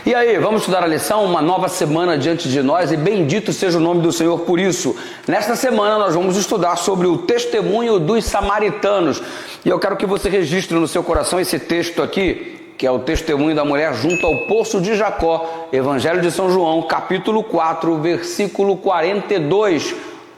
E aí, vamos estudar a lição? Uma nova semana diante de nós e bendito seja o nome do Senhor por isso. Nesta semana nós vamos estudar sobre o testemunho dos samaritanos. E eu quero que você registre no seu coração esse texto aqui, que é o testemunho da mulher junto ao poço de Jacó, Evangelho de São João, capítulo 4, versículo 42.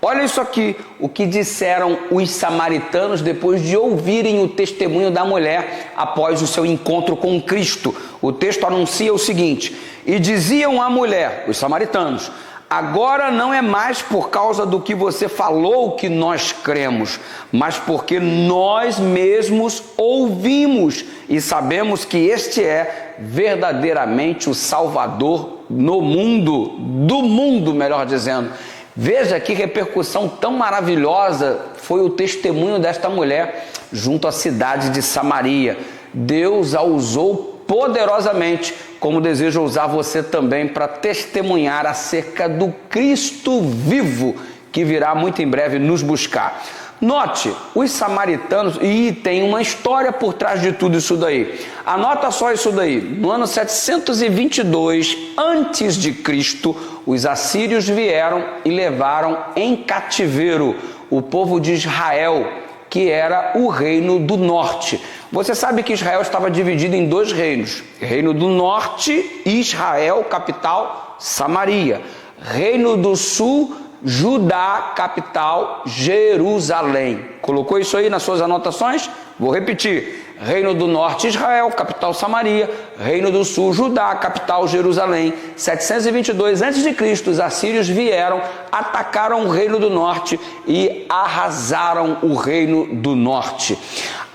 Olha isso aqui, o que disseram os samaritanos depois de ouvirem o testemunho da mulher após o seu encontro com Cristo. O texto anuncia o seguinte: e diziam à mulher, os samaritanos, agora não é mais por causa do que você falou que nós cremos, mas porque nós mesmos ouvimos e sabemos que este é verdadeiramente o Salvador no mundo, do mundo, melhor dizendo. Veja que repercussão tão maravilhosa foi o testemunho desta mulher junto à cidade de Samaria. Deus a usou poderosamente, como deseja usar você também para testemunhar acerca do Cristo vivo que virá muito em breve nos buscar. Note, os samaritanos, e tem uma história por trás de tudo isso daí. Anota só isso daí. No ano 722 antes de Cristo, os assírios vieram e levaram em cativeiro o povo de Israel, que era o reino do norte. Você sabe que Israel estava dividido em dois reinos. Reino do norte, Israel, capital, Samaria. Reino do sul, Judá, capital, Jerusalém. Colocou isso aí nas suas anotações? Vou repetir. Reino do norte, Israel, capital, Samaria. Reino do sul, Judá, capital, Jerusalém. 722 a.C., os assírios vieram, atacaram o reino do norte e arrasaram o reino do norte.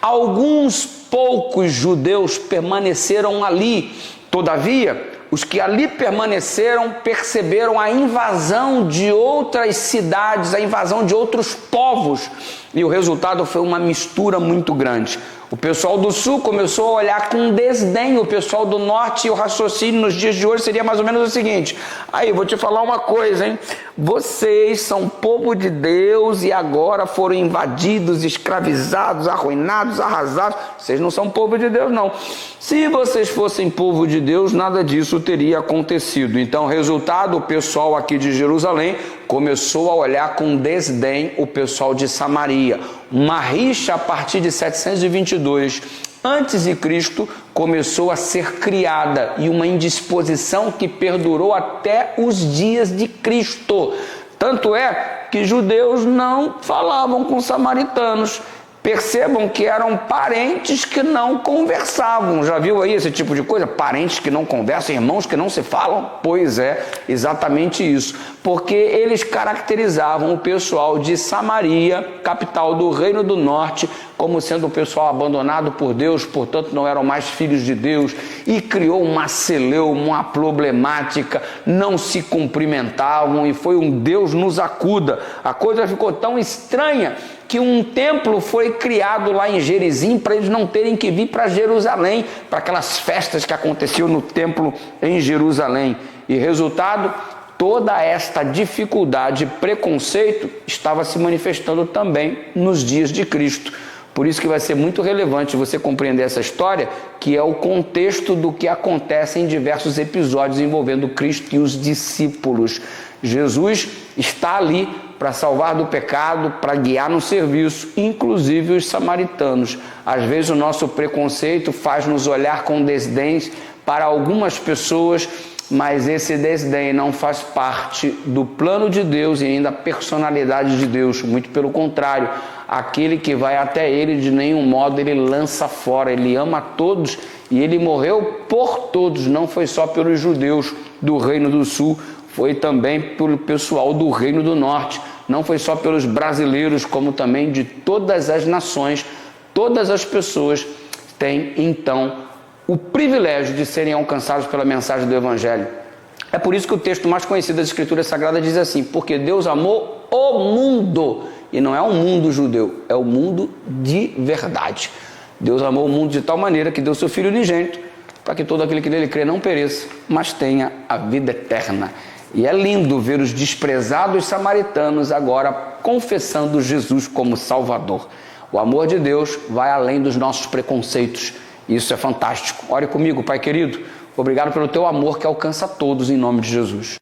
Alguns poucos judeus permaneceram ali. Todavia, os que ali permaneceram perceberam a invasão de outras cidades, a invasão de outros povos, e o resultado foi uma mistura muito grande. O pessoal do sul começou a olhar com desdém o pessoal do norte, e o raciocínio nos dias de hoje seria mais ou menos o seguinte: aí, vou te falar uma coisa, hein? Vocês são povo de Deus e agora foram invadidos, escravizados, arruinados, arrasados. Vocês não são povo de Deus, não. Se vocês fossem povo de Deus, nada disso teria acontecido. Então, resultado, o pessoal aqui de Jerusalém começou a olhar com desdém o pessoal de Samaria. Uma rixa a partir de 722 antes de Cristo começou a ser criada, e uma indisposição que perdurou até os dias de Cristo. Tanto é que judeus não falavam com samaritanos. Percebam que eram parentes que não conversavam. Já viu aí esse tipo de coisa? Parentes que não conversam, irmãos que não se falam? Pois é, exatamente isso. Porque eles caracterizavam o pessoal de Samaria, capital do Reino do Norte, como sendo um pessoal abandonado por Deus, portanto não eram mais filhos de Deus, e criou uma celeuma, uma problemática, não se cumprimentavam, e foi um Deus nos acuda. A coisa ficou tão estranha que um templo foi criado lá em Gerizim para eles não terem que vir para Jerusalém, para aquelas festas que aconteciam no templo em Jerusalém. E resultado, toda esta dificuldade e preconceito estava se manifestando também nos dias de Cristo. Por isso que vai ser muito relevante você compreender essa história, que é o contexto do que acontece em diversos episódios envolvendo Cristo e os discípulos. Jesus está ali para salvar do pecado, para guiar no serviço, inclusive os samaritanos. Às vezes o nosso preconceito faz nos olhar com desdém para algumas pessoas, mas esse desdém não faz parte do plano de Deus e ainda da personalidade de Deus. Muito pelo contrário, aquele que vai até ele, de nenhum modo ele lança fora. Ele ama todos e ele morreu por todos, não foi só pelos judeus do Reino do Sul, foi também pelo pessoal do Reino do Norte, não foi só pelos brasileiros, como também de todas as nações. Todas as pessoas têm, então, o privilégio de serem alcançados pela mensagem do Evangelho. É por isso que o texto mais conhecido das Escrituras Sagradas diz assim: porque Deus amou o mundo, e não é o mundo judeu, é o mundo de verdade. Deus amou o mundo de tal maneira que deu seu Filho unigênito, para que todo aquele que nele crê não pereça, mas tenha a vida eterna. E é lindo ver os desprezados samaritanos agora confessando Jesus como Salvador. O amor de Deus vai além dos nossos preconceitos. Isso é fantástico. Ore comigo, Pai querido. Obrigado pelo teu amor que alcança todos, em nome de Jesus.